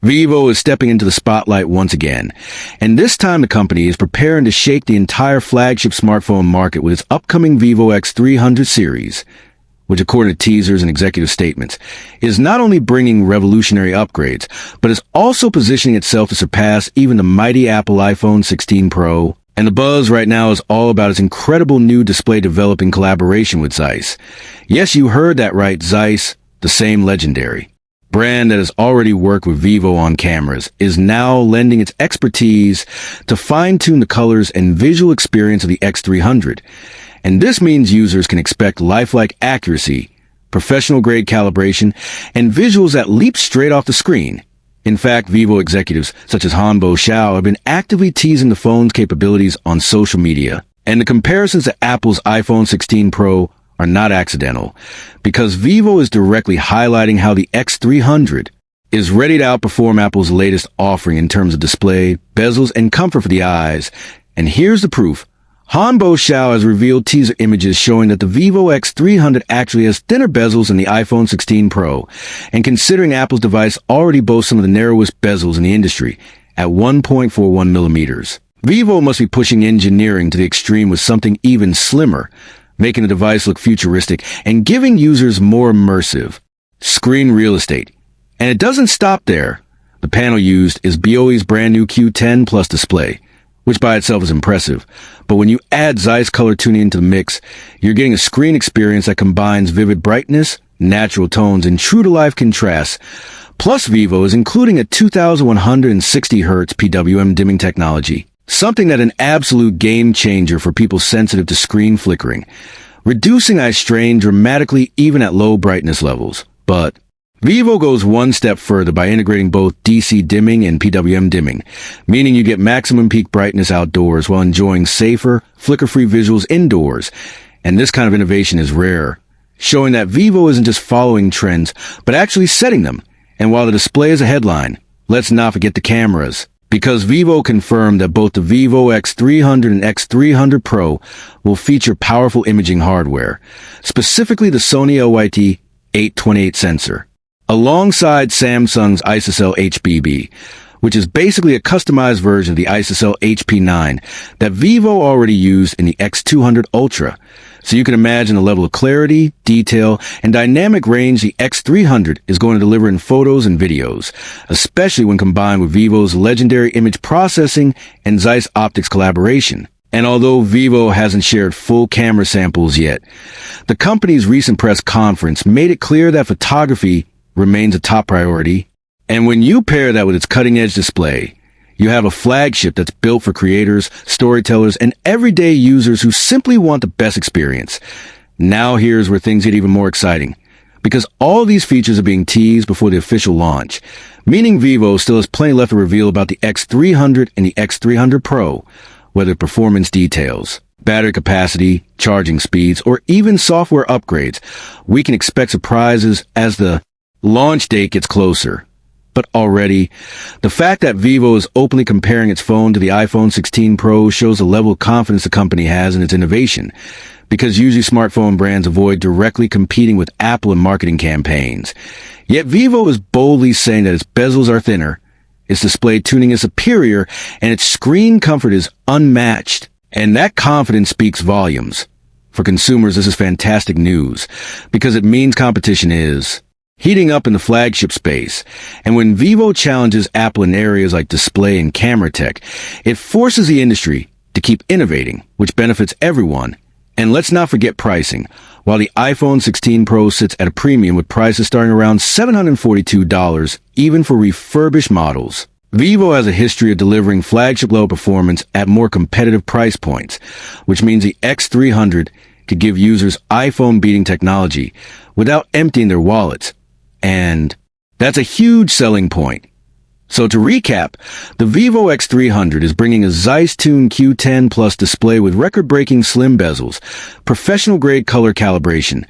Vivo is stepping into the spotlight once again, and this time the company is preparing to shake the entire flagship smartphone market with its upcoming Vivo X300 series, which according to teasers and executive statements, is not only bringing revolutionary upgrades, but is also positioning itself to surpass even the mighty Apple iPhone 16 Pro. And the buzz right now is all about its incredible new display developing collaboration with Zeiss. Yes, you heard that right, Zeiss, the same legendary brand that has already worked with Vivo on cameras, is now lending its expertise to fine-tune the colors and visual experience of the X300. And this means users can expect lifelike accuracy, professional-grade calibration, and visuals that leap straight off the screen. In fact, Vivo executives such as Han Bo Xiao have been actively teasing the phone's capabilities on social media. And the comparisons to Apple's iPhone 16 Pro are not accidental, because Vivo is directly highlighting how the X300 is ready to outperform Apple's latest offering in terms of display, bezels, and comfort for the eyes. And here's the proof. Han Bo Xiao has revealed teaser images showing that the Vivo X300 actually has thinner bezels than the iPhone 16 Pro, and considering Apple's device already boasts some of the narrowest bezels in the industry, at 1.41 millimeters. Vivo must be pushing engineering to the extreme with something even slimmer, making the device look futuristic and giving users more immersive screen real estate. And it doesn't stop there. The panel used is BOE's brand new Q10 Plus display, which by itself is impressive. But when you add Zeiss color tuning into the mix, you're getting a screen experience that combines vivid brightness, natural tones, and true-to-life contrasts. Plus, Vivo is including a 2160 Hz PWM dimming technology, something that an absolute game changer for people sensitive to screen flickering, reducing eye strain dramatically even at low brightness levels. But Vivo goes one step further by integrating both DC dimming and PWM dimming, meaning you get maximum peak brightness outdoors while enjoying safer, flicker-free visuals indoors. And this kind of innovation is rare, showing that Vivo isn't just following trends, but actually setting them. And while the display is a headline, let's not forget the cameras, because Vivo confirmed that both the Vivo X300 and X300 Pro will feature powerful imaging hardware, specifically the Sony LYT 828 sensor, alongside Samsung's ISOCELL HPB, which is basically a customized version of the ISOCELL HP9 that Vivo already used in the X200 Ultra. So you can imagine the level of clarity, detail, and dynamic range the X300 is going to deliver in photos and videos, especially when combined with Vivo's legendary image processing and Zeiss optics collaboration. And although Vivo hasn't shared full camera samples yet, the company's recent press conference made it clear that photography remains a top priority. And when you pair that with its cutting-edge display, you have a flagship that's built for creators, storytellers, and everyday users who simply want the best experience. Now here's where things get even more exciting, because all these features are being teased before the official launch, meaning Vivo still has plenty left to reveal about the X300 and the X300 Pro, whether performance details, battery capacity, charging speeds, or even software upgrades. We can expect surprises as the launch date gets closer. But already, the fact that Vivo is openly comparing its phone to the iPhone 16 Pro shows the level of confidence the company has in its innovation, because usually smartphone brands avoid directly competing with Apple in marketing campaigns. Yet Vivo is boldly saying that its bezels are thinner, its display tuning is superior, and its screen comfort is unmatched. And that confidence speaks volumes. For consumers, this is fantastic news, because it means competition is heating up in the flagship space. And when Vivo challenges Apple in areas like display and camera tech, it forces the industry to keep innovating, which benefits everyone. And let's not forget pricing. While the iPhone 16 Pro sits at a premium with prices starting around $742, even for refurbished models, Vivo has a history of delivering flagship-level performance at more competitive price points, which means the X300 could give users iPhone-beating technology without emptying their wallets. And that's a huge selling point. So to recap, the Vivo X300 is bringing a Zeiss-tuned Q10 Plus display with record-breaking slim bezels, professional-grade color calibration,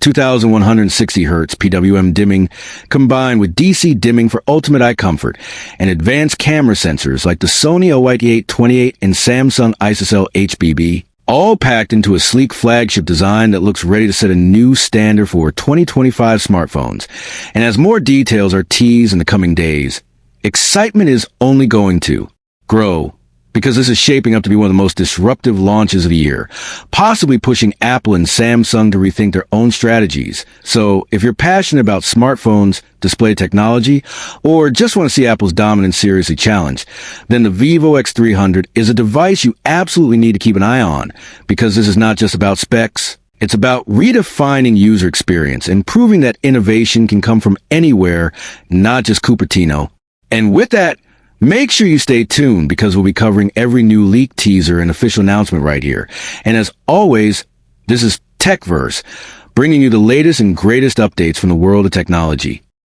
2160 Hz PWM dimming, combined with DC dimming for ultimate eye comfort, and advanced camera sensors like the Sony LYT 828 and Samsung ISOCELL HPB, all packed into a sleek flagship design that looks ready to set a new standard for 2025 smartphones. And as more details are teased in the coming days, excitement is only going to grow, because this is shaping up to be one of the most disruptive launches of the year, possibly pushing Apple and Samsung to rethink their own strategies. So if you're passionate about smartphones, display technology, or just want to see Apple's dominance seriously challenged, then the Vivo X300 is a device you absolutely need to keep an eye on, because this is not just about specs. It's about redefining user experience and proving that innovation can come from anywhere, not just Cupertino. And with that, make sure you stay tuned, because we'll be covering every new leak, teaser, and official announcement right here. And as always, this is TechVerse, bringing you the latest and greatest updates from the world of technology.